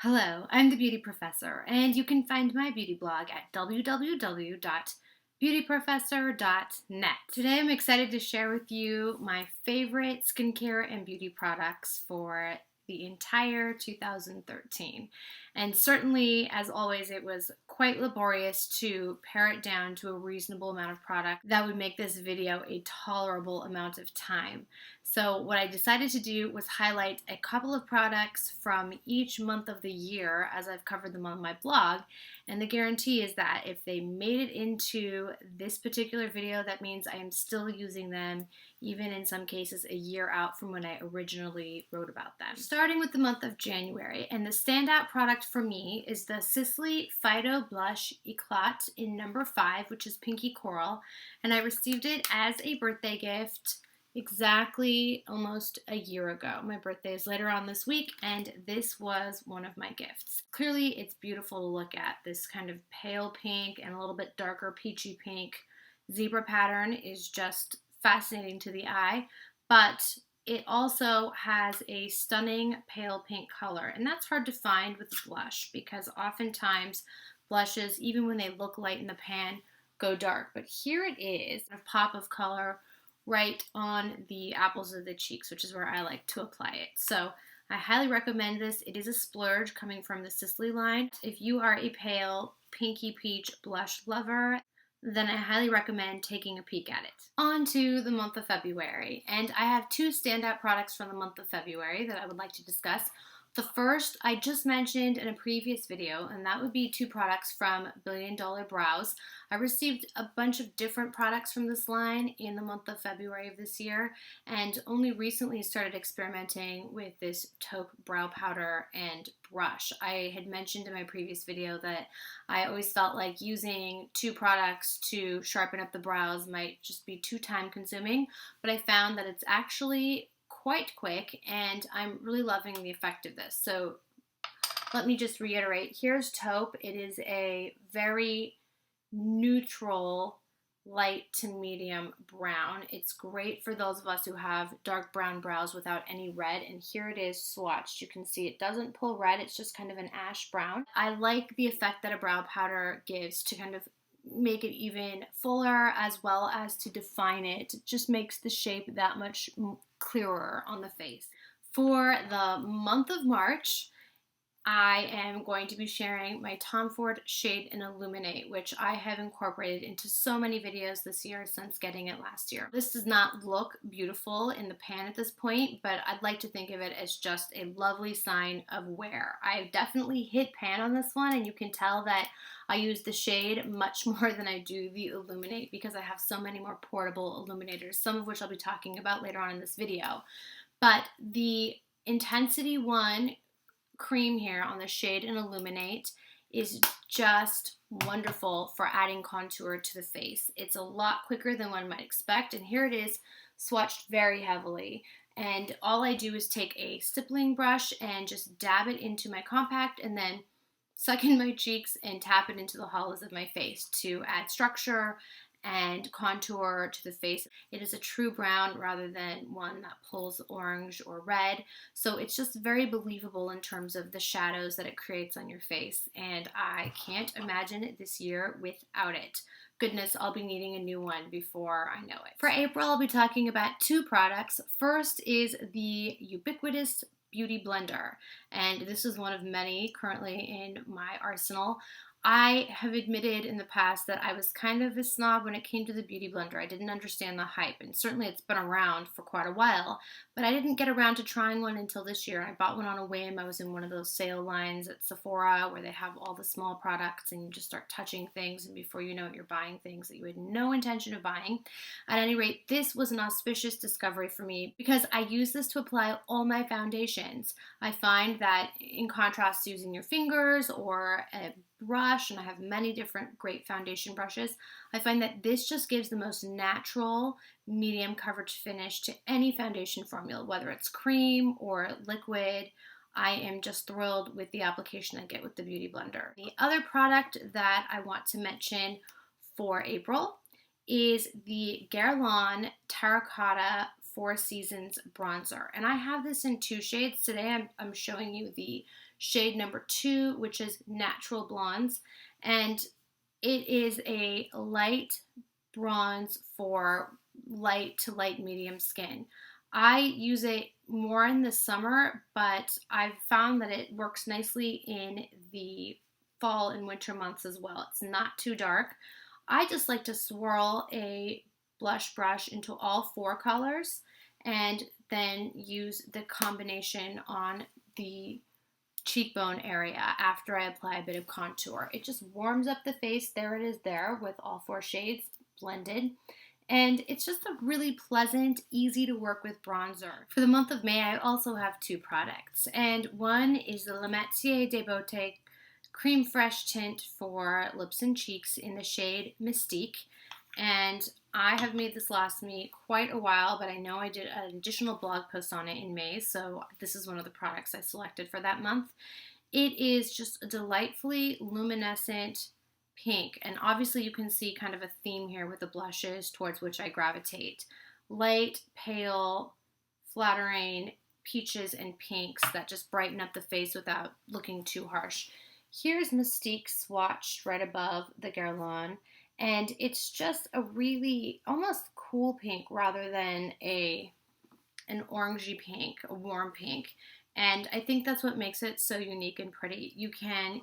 Hello, I'm the Beauty Professor, and you can find my beauty blog at www.beautyprofessor.net. Today I'm excited to share with you my favorite skincare and beauty products for the entire 2013. And certainly, as always, it was quite laborious to pare it down to a reasonable amount of product that would make this video a tolerable amount of time. So what I decided to do was highlight a couple of products from each month of the year as I've covered them on my blog. And the guarantee is that if they made it into this particular video, that means I am still using them, even in some cases a year out from when I originally wrote about them. Starting with the month of January, and the standout product for me is the Sicily Phyto Blush Eclat in number 5, which is Pinky Coral, and I received it as a birthday gift exactly almost a year ago. My birthday is later on this week, and this was one of my gifts. Clearly, it's beautiful to look at. This kind of pale pink and a little bit darker peachy pink zebra pattern is just fascinating to the eye, but it also has a stunning pale pink color, and that's hard to find with blush because oftentimes blushes, even when they look light in the pan, go dark. But here it is, a pop of color right on the apples of the cheeks, which is where I like to apply it. So I highly recommend this. It is a splurge coming from the Sicily line. If you are a pale pinky peach blush lover, then I highly recommend taking a peek at it. On to the month of February, and I have two standout products from the month of February that I would like to discuss. The first I just mentioned in a previous video, and that would be two products from Billion Dollar Brows. I received a bunch of different products from this line in the month of February of this year, and only recently started experimenting with this taupe brow powder and brush. I had mentioned in my previous video that I always felt like using two products to sharpen up the brows might just be too time consuming, but I found that it's actually quite quick, and I'm really loving the effect of this. So let me just reiterate. Here's taupe. It is a very neutral, light to medium brown. It's great for those of us who have dark brown brows without any red, and here it is swatched. You can see it doesn't pull red, it's just kind of an ash brown. I like the effect that a brow powder gives to kind of make it even fuller as well as to define it. It just makes the shape that much clearer on the face. For the month of March, I am going to be sharing my Tom Ford shade in Illuminate, which I have incorporated into so many videos this year since getting it last year. This does not look beautiful in the pan at this point, but I'd like to think of it as just a lovely sign of wear. I definitely hit pan on this one, and you can tell that I use the shade much more than I do the Illuminate because I have so many more portable illuminators, some of which I'll be talking about later on in this video. But the Intensity 1 cream here on the shade and Illuminate is just wonderful for adding contour to the face. It's a lot quicker than one might expect, and here it is swatched very heavily. And all I do is take a stippling brush and just dab it into my compact and then suck in my cheeks and tap it into the hollows of my face to add structure and contour to the face. It is a true brown rather than one that pulls orange or red, so it's just very believable in terms of the shadows that it creates on your face, and I can't imagine it this year without it. Goodness, I'll be needing a new one before I know it. For April, I'll be talking about two products. First is the Ubiquitous Beauty Blender, and this is one of many currently in my arsenal. I have admitted in the past that I was kind of a snob when it came to the Beauty Blender. I didn't understand the hype, and certainly it's been around for quite a while, but I didn't get around to trying one until this year. I bought one on a whim. I was in one of those sale lines at Sephora where they have all the small products and you just start touching things, and before you know it, you're buying things that you had no intention of buying. At any rate, this was an auspicious discovery for me because I use this to apply all my foundations. I find that in contrast to using your fingers or a brush, and I have many different great foundation brushes, I find that this just gives the most natural medium coverage finish to any foundation formula, whether it's cream or liquid. I am just thrilled with the application I get with the Beauty Blender. The other product that I want to mention for April is the Guerlain Terracotta Four Seasons bronzer, and I have this in two shades. Today I'm showing you the shade number 2, which is Natural Blondes, and it is a light bronze for light to light medium skin. I use it more in the summer, but I've found that it works nicely in the fall and winter months as well. It's not too dark. I just like to swirl a blush brush into all 4 colors and then use the combination on the cheekbone area after I apply a bit of contour. It just warms up the face. There it is there with all 4 shades blended. And it's just a really pleasant, easy to work with bronzer. For the month of May, I also have 2 products. And one is the Le Métier de Beauté Cream Fresh Tint for lips and cheeks in the shade Mystique. And I have made this last me quite a while, but I know I did an additional blog post on it in May, so this is one of the products I selected for that month. It is just a delightfully luminescent pink, and obviously you can see kind of a theme here with the blushes towards which I gravitate. Light, pale, flattering peaches and pinks that just brighten up the face without looking too harsh. Here's Mystique swatched right above the Guerlain, and it's just a really almost cool pink rather than an orangey pink, a warm pink. And I think that's what makes it so unique and pretty. You can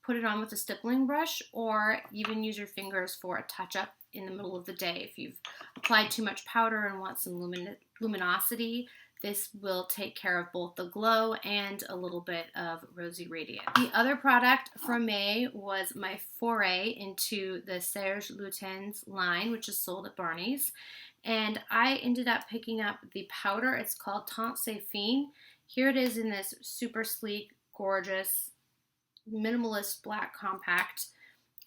put it on with a stippling brush or even use your fingers for a touch-up in the middle of the day. If you've applied too much powder and want some luminosity, this will take care of both the glow and a little bit of rosy radiance. The other product from May was my foray into the Serge Lutens line, which is sold at Barney's. And I ended up picking up the powder. It's called Teint C'est Fin. Here it is in this super sleek, gorgeous, minimalist black compact.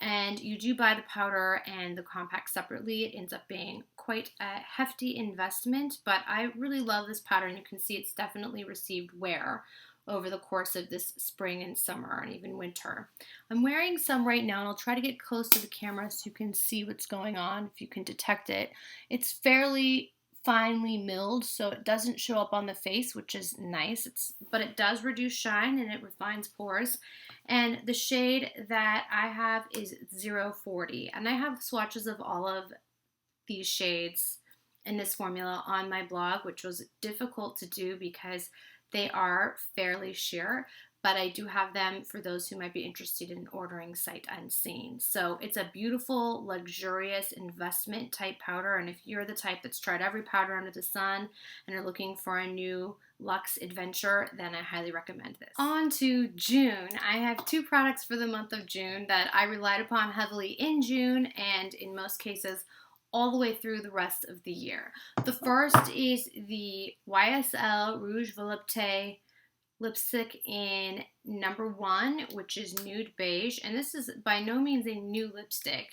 And you do buy the powder and the compact separately. It ends up being quite a hefty investment, but I really love this powder, and you can see it's definitely received wear over the course of this spring and summer and even winter. I'm wearing some right now, and I'll try to get close to the camera so you can see what's going on, if you can detect it. It's fairly finely milled, so it doesn't show up on the face, which is nice, but it does reduce shine and it refines pores. And the shade that I have is 040, and I have swatches of all of these shades in this formula on my blog, which was difficult to do because they are fairly sheer, but I do have them for those who might be interested in ordering sight unseen. So it's a beautiful, luxurious investment type powder, and if you're the type that's tried every powder under the sun and are looking for a new luxe adventure, then I highly recommend this. On to June. I have 2 products for the month of June that I relied upon heavily in June and in most cases all the way through the rest of the year. The first is the YSL Rouge Volupte lipstick in number 1, which is Nude Beige, and this is by no means a new lipstick,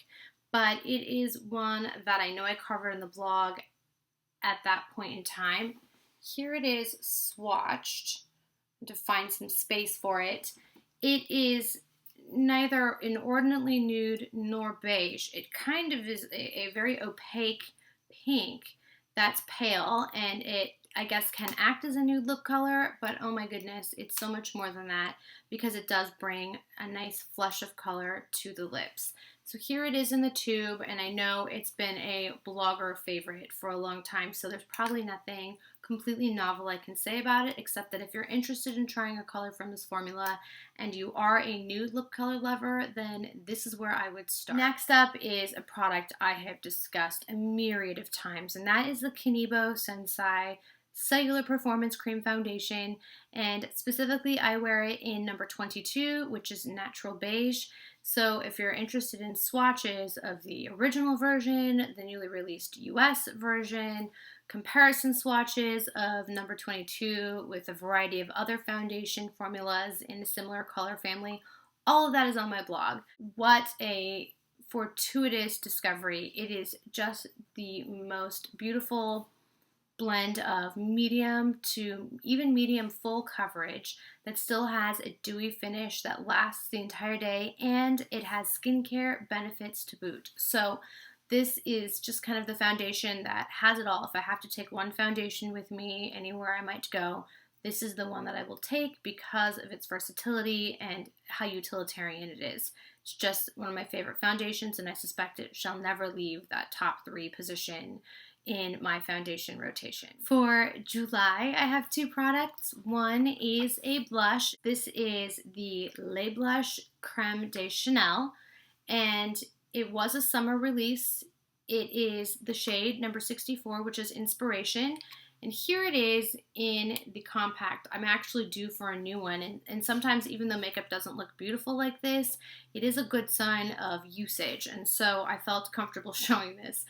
but it is one that I know I covered in the blog at that point in time. Here it is swatched to find some space for it. It is neither inordinately nude nor beige. It kind of is a very opaque pink that's pale, and it, I guess, can act as a nude lip color, but oh my goodness, it's so much more than that because it does bring a nice flush of color to the lips. So here it is in the tube, and I know it's been a blogger favorite for a long time, so there's probably nothing completely novel I can say about it, except that if you're interested in trying a color from this formula and you are a nude lip color lover, then this is where I would start. Next up is a product I have discussed a myriad of times, and that is the Kanebo Sensai Cellular Performance Cream Foundation, and specifically I wear it in number 22, which is Natural Beige. So if you're interested in swatches of the original version, the newly released US version, comparison swatches of number 22 with a variety of other foundation formulas in a similar color family, all of that is on my blog. What a fortuitous discovery. It is just the most beautiful blend of medium to even medium full coverage that still has a dewy finish that lasts the entire day, and it has skincare benefits to boot. So this is just kind of the foundation that has it all. If I have to take one foundation with me anywhere I might go, this is the one that I will take because of its versatility and how utilitarian it is. It's just one of my favorite foundations, and I suspect it shall never leave that top 3 position in my foundation rotation. For July, I have 2 products. One is a blush. This is the Le Blush Creme de Chanel, and it was a summer release. It is the shade number 64, which is Inspiration. And here it is in the compact. I'm actually due for a new one. And sometimes, even though makeup doesn't look beautiful like this, it is a good sign of usage. And so I felt comfortable showing this.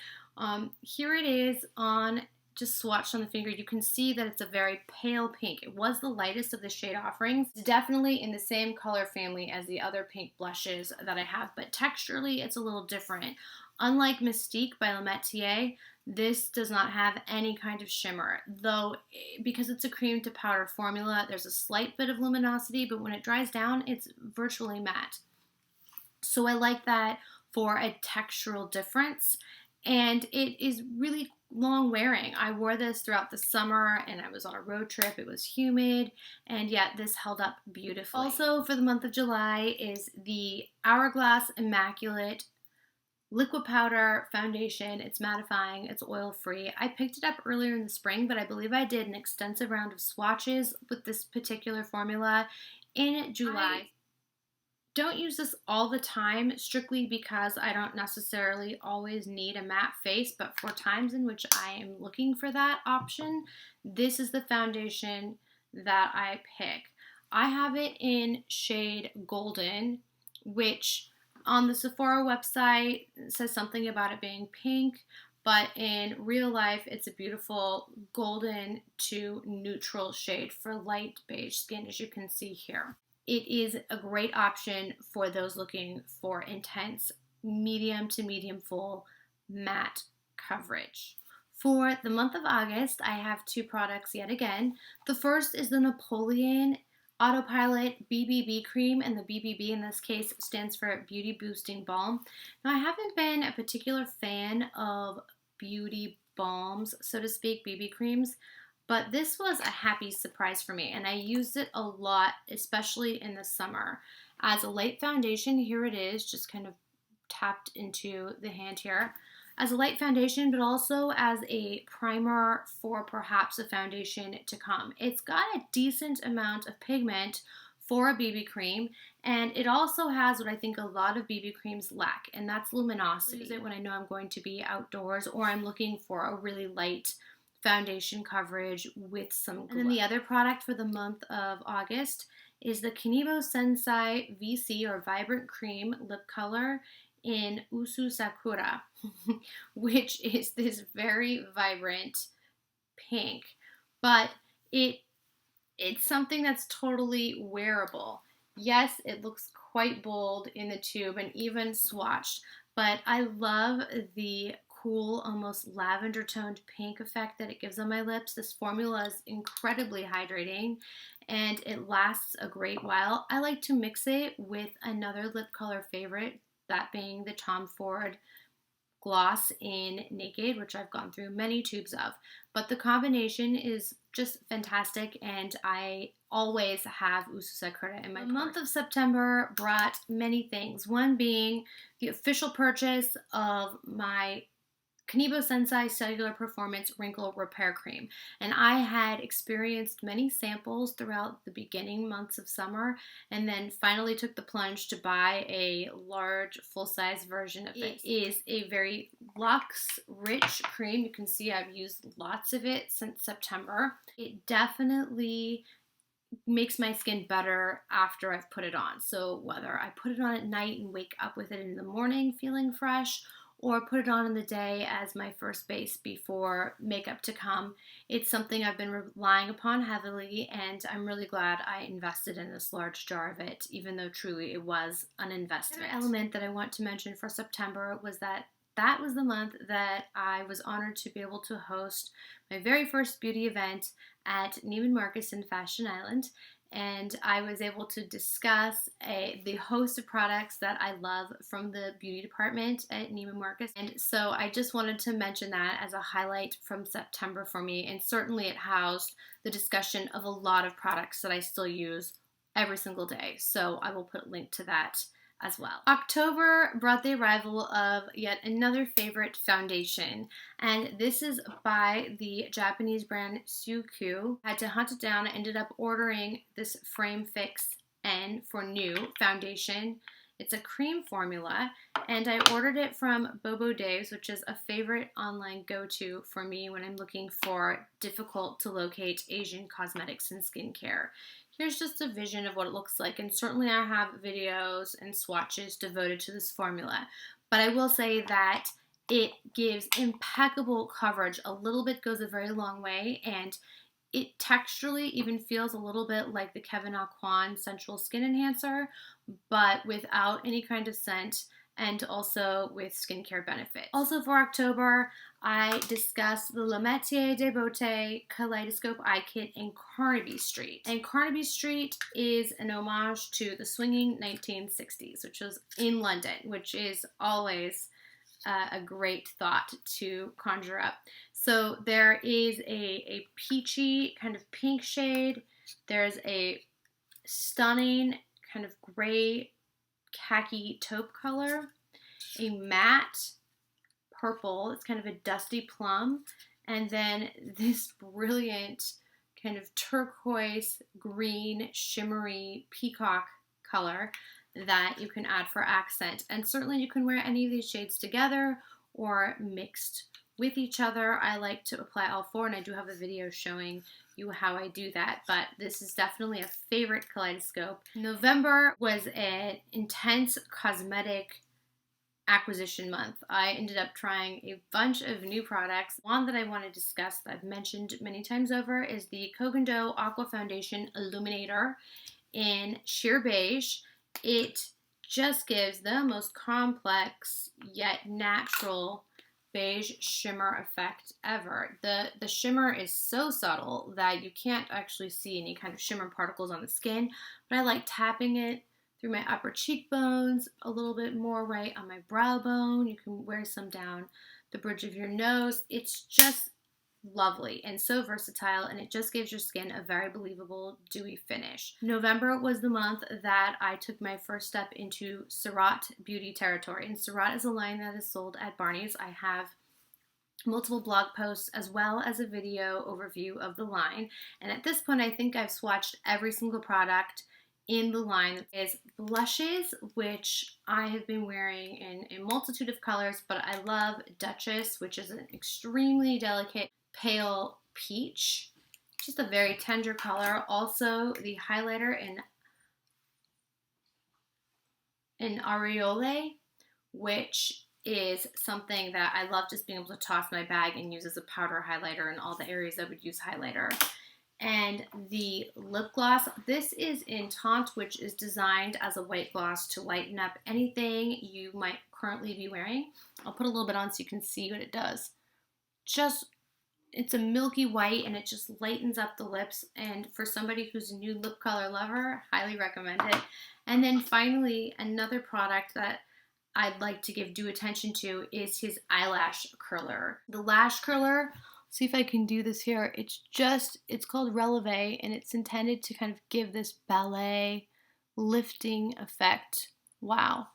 Here it is on, just swatched on the finger. You can see that it's a very pale pink. It was the lightest of the shade offerings. It's definitely in the same color family as the other pink blushes that I have, but texturally it's a little different. Unlike Mystique by La Metier, this does not have any kind of shimmer, though because it's a cream to powder formula, there's a slight bit of luminosity, but when it dries down, it's virtually matte. So I like that for a textural difference, and it is really long wearing. I wore this throughout the summer and I was on a road trip. It was humid, and yet this held up beautifully. Also for the month of July is the Hourglass Immaculate liquid powder foundation. It's mattifying, it's oil-free. I picked it up earlier in the spring, but I believe I did an extensive round of swatches with this particular formula in July. I don't use this all the time, strictly because I don't necessarily always need a matte face, but for times in which I am looking for that option, this is the foundation that I pick. I have it in shade Golden, which on the Sephora website says something about it being pink, but in real life it's a beautiful golden to neutral shade for light beige skin, as you can see here. It is a great option for those looking for intense medium to medium full matte coverage. For the month of August, I have 2 products yet again. The first is the Napoleon Autopilot BBB cream, and the BBB in this case stands for Beauty Boosting Balm. Now, I haven't been a particular fan of beauty balms, so to speak, BB creams, but this was a happy surprise for me, and I used it a lot, especially in the summer. As a light foundation, here it is, just kind of tapped into the hand here. As a light foundation, but also as a primer for perhaps a foundation to come. It's got a decent amount of pigment for a BB cream, and it also has what I think a lot of BB creams lack, and that's luminosity. I use it when I know I'm going to be outdoors or I'm looking for a really light foundation coverage with some glow. And then the other product for the month of August is the Kanibo Sensai VC, or Vibrant Cream Lip Color in Usu Sakura, which is this very vibrant pink, but it's something that's totally wearable. Yes, it looks quite bold in the tube and even swatched, but I love the cool, almost lavender toned pink effect that it gives on my lips. This formula is incredibly hydrating and it lasts a great while. I like to mix it with another lip color favorite, that being the Tom Ford gloss in Naked, which I've gone through many tubes of. But the combination is just fantastic, and I always have Usu Sakura in my purse. The month of September brought many things, one being the official purchase of my Kanibo Sensai Cellular Performance Wrinkle Repair Cream. And I had experienced many samples throughout the beginning months of summer, and then finally took the plunge to buy a large full-size version of it. It is a very luxe, rich cream. You can see I've used lots of it since September. It definitely makes my skin better after I've put it on. So whether I put it on at night and wake up with it in the morning feeling fresh, or put it on in the day as my first base before makeup to come, it's something I've been relying upon heavily, and I'm really glad I invested in this large jar of it, even though truly it was an investment. Another element that I want to mention for September was that was the month that I was honored to be able to host my very first beauty event at Neiman Marcus in Fashion Island. and I was able to discuss the host of products that I love from the beauty department at Neiman Marcus. And so I just wanted to mention that as a highlight from September for me, and certainly it housed the discussion of a lot of products that I still use every single day. So I will put a link to that as well. October brought the arrival of yet another favorite foundation, and this is by the Japanese brand Suku. I had to hunt it down. I ended up ordering this Frame Fix N for New foundation. It's a cream formula, and I ordered it from Bobo Dave's, which is a favorite online go-to for me when I'm looking for difficult to locate Asian cosmetics and skincare. Here's just a vision of what it looks like, and certainly I have videos and swatches devoted to this formula, but I will say that it gives impeccable coverage. A little bit goes a very long way, and it texturally even feels a little bit like the Kevyn Aucoin Sensual Skin Enhancer, but without any kind of scent, and also with skincare benefits. Also for October, I discussed the Le Métier de Beauté Kaleidoscope Eye Kit in Carnaby Street. And Carnaby Street is an homage to the swinging 1960s, which was in London, which is always a great thought to conjure up. So there is a peachy kind of pink shade. There's a stunning kind of gray khaki taupe color, a matte purple, it's kind of a dusty plum, and then this brilliant kind of turquoise green shimmery peacock color that you can add for accent. And certainly you can wear any of these shades together or mixed with each other. I like to apply all four, and I do have a video showing you how I do that, but this is definitely a favorite kaleidoscope. November was an intense cosmetic acquisition month. I ended up trying a bunch of new products. One that I want to discuss that I've mentioned many times over is the Kogan Do Aqua Foundation Illuminator in sheer beige. It just gives the most complex yet natural beige shimmer effect ever. The shimmer is so subtle that you can't actually see any kind of shimmer particles on the skin, but I like tapping it through my upper cheekbones, a little bit more right on my brow bone. You can wear some down the bridge of your nose. It's just lovely and so versatile, and it just gives your skin a very believable dewy finish. November was the month that I took my first step into Surratt beauty territory, and Surratt is a line that is sold at Barney's. I have multiple blog posts as well as a video overview of the line, and at this point I think I've swatched every single product in the line. Is blushes, which I have been wearing in a multitude of colors, but I love Duchess, which is an extremely delicate pale peach, just a very tender color. Also the highlighter in Aureole, which is something that I love just being able to toss in my bag and use as a powder highlighter in all the areas I would use highlighter. And the lip gloss, this is in Taupe, which is designed as a white gloss to lighten up anything you might currently be wearing. I'll put a little bit on so you can see what it does. It's a milky white, and it just lightens up the lips, and for somebody who's a new lip color lover, highly recommend it. And then finally, another product that I'd like to give due attention to is his Eyelash Curler. The Lash Curler, see if I can do this here, it's called Releve, and it's intended to kind of give this ballet lifting effect. Wow.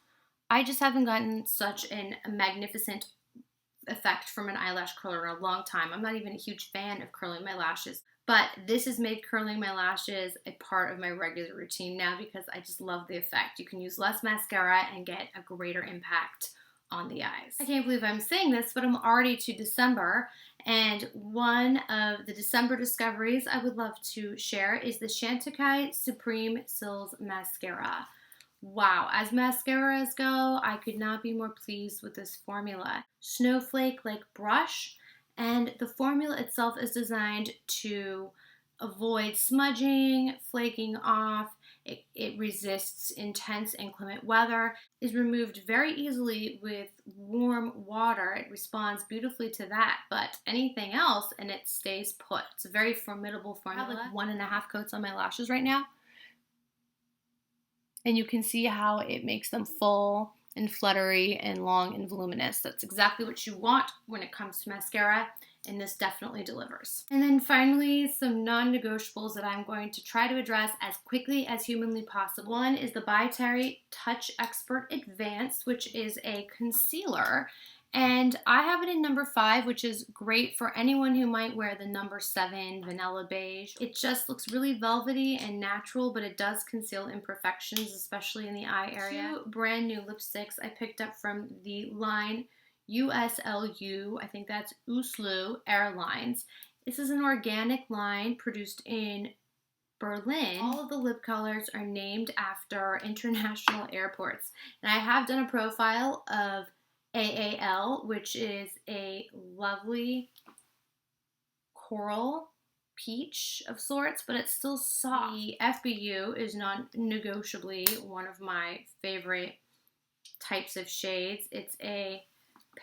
I just haven't gotten such a magnificent effect from an eyelash curler in a long time. I'm not even a huge fan of curling my lashes, but this has made curling my lashes a part of my regular routine now because I just love the effect. You can use less mascara and get a greater impact on the eyes. I can't believe I'm saying this, but I'm already to December, and one of the December discoveries I would love to share is the Shanta Supreme Sils Mascara. Wow, as mascaras go, I could not be more pleased with this formula. Snowflake-like brush, and the formula itself is designed to avoid smudging, flaking off. It resists intense inclement weather, is removed very easily with warm water. It responds beautifully to that, but anything else and it stays put. It's a very formidable formula. I have like 1.5 coats on my lashes right now. and you can see how it makes them full and fluttery and long and voluminous. That's exactly what you want when it comes to mascara, and this definitely delivers. And then finally, some non-negotiables that I'm going to try to address as quickly as humanly possible. One is the by Terry Touch Expert Advanced, which is a concealer. And I have it in number 5, which is great for anyone who might wear the number 7 vanilla beige. It just looks really velvety and natural, but it does conceal imperfections, especially in the eye area. 2 brand new lipsticks I picked up from the line USLU, I think that's Uslu Airlines. This is an organic line produced in Berlin. All of the lip colors are named after international airports. And I have done a profile of AAL, which is a lovely coral peach of sorts, but it's still soft. The FBU is non-negotiably one of my favorite types of shades. It's a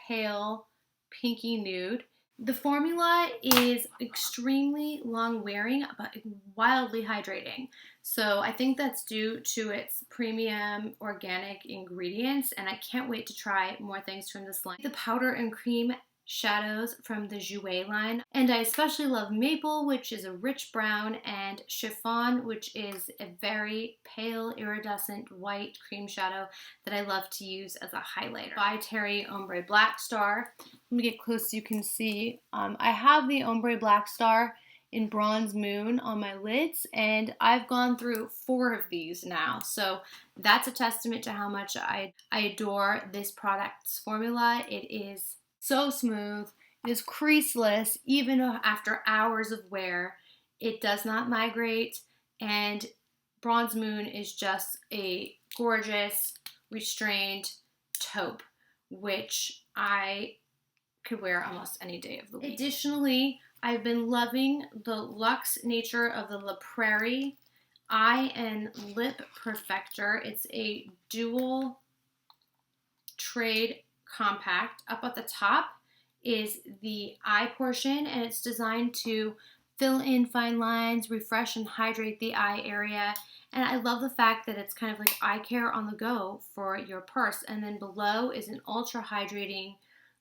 pale pinky nude. The formula is extremely long wearing but wildly hydrating. So I think that's due to its premium organic ingredients, and I can't wait to try more things from this line. The powder and cream shadows from the Jouer line, and I especially love Maple, which is a rich brown, and Chiffon, which is a very pale iridescent white cream shadow that I love to use as a highlighter. By Terry Ombre Black Star. Let me get close so you can see. I have the Ombre Black Star in Bronze Moon on my lids, and I've gone through 4 of these now, so that's a testament to how much I adore this product's formula. It is so smooth, it is creaseless, even after hours of wear. It does not migrate, and Bronze Moon is just a gorgeous, restrained taupe, which I could wear almost any day of the week. Additionally, I've been loving the Luxe nature of the La Prairie Eye and Lip Perfector. It's a dual trade compact. Up at the top is the eye portion, and it's designed to fill in fine lines, refresh and hydrate the eye area. And I love the fact that it's kind of like eye care on the go for your purse. And then below is an ultra hydrating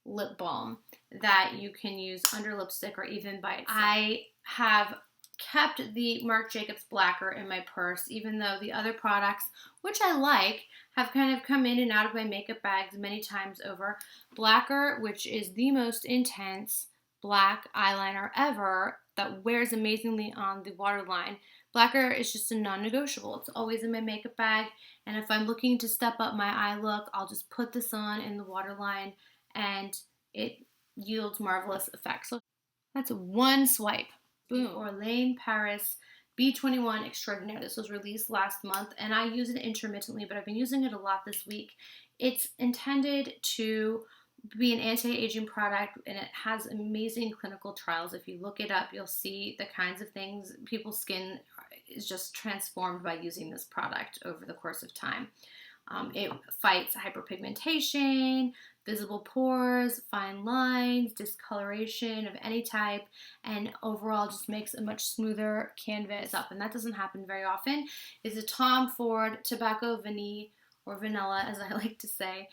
lip balm that you can use under lipstick or even by itself. I have kept the Marc Jacobs Blacker in my purse, even though the other products, which I like, have kind of come in and out of my makeup bags many times over. Blacker, which is the most intense black eyeliner ever that wears amazingly on the waterline. Blacker is just a non-negotiable. It's always in my makeup bag, and if I'm looking to step up my eye look, I'll just put this on in the waterline, and it yields marvelous effects. So that's one swipe. Boom. Guerlain Paris B21 Extraordinaire. This was released last month, and I use it intermittently, but I've been using it a lot this week. It's intended to be an anti-aging product, and it has amazing clinical trials. If you look it up, you'll see the kinds of things people's skin is just transformed by using this product over the course of time. It fights hyperpigmentation, visible pores, fine lines, discoloration of any type, and overall just makes a much smoother canvas up, and that doesn't happen very often. It's a Tom Ford Tobacco Vanille, or vanilla as I like to say,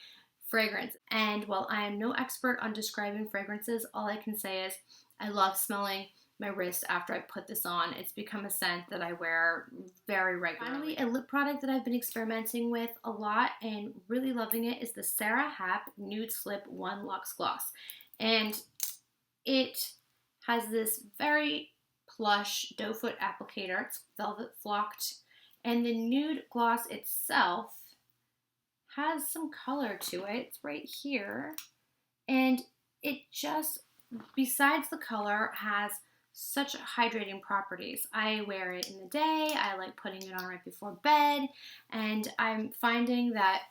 fragrance. And while I am no expert on describing fragrances, all I can say is I love smelling my wrist after I put this on. It's become a scent that I wear very regularly. Finally, a lip product that I've been experimenting with a lot and really loving it is the Sarah Happ Nude Slip 1 Luxe Gloss. And it has this very plush doe foot applicator. It's velvet flocked. And the nude gloss itself has some color to it. It's right here. And it just, besides the color, has such hydrating properties. I wear it in the day. I like putting it on right before bed. And I'm finding that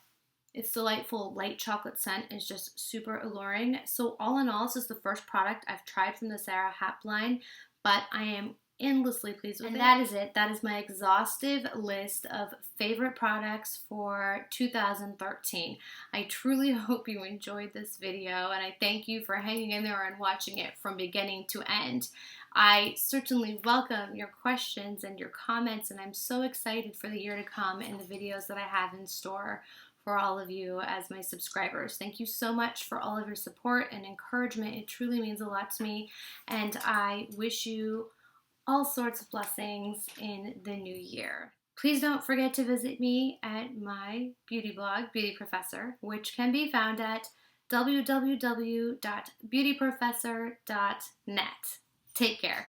its delightful light chocolate scent is just super alluring. So all in all, this is the first product I've tried from the Sarah Happ line, but I am endlessly pleased with it. And that is it. That is my exhaustive list of favorite products for 2013. I truly hope you enjoyed this video, and I thank you for hanging in there and watching it from beginning to end. I certainly welcome your questions and your comments, and I'm so excited for the year to come and the videos that I have in store for all of you as my subscribers. Thank you so much for all of your support and encouragement. It truly means a lot to me, and I wish you all sorts of blessings in the new year. Please don't forget to visit me at my beauty blog, Beauty Professor, which can be found at www.beautyprofessor.net. Take care.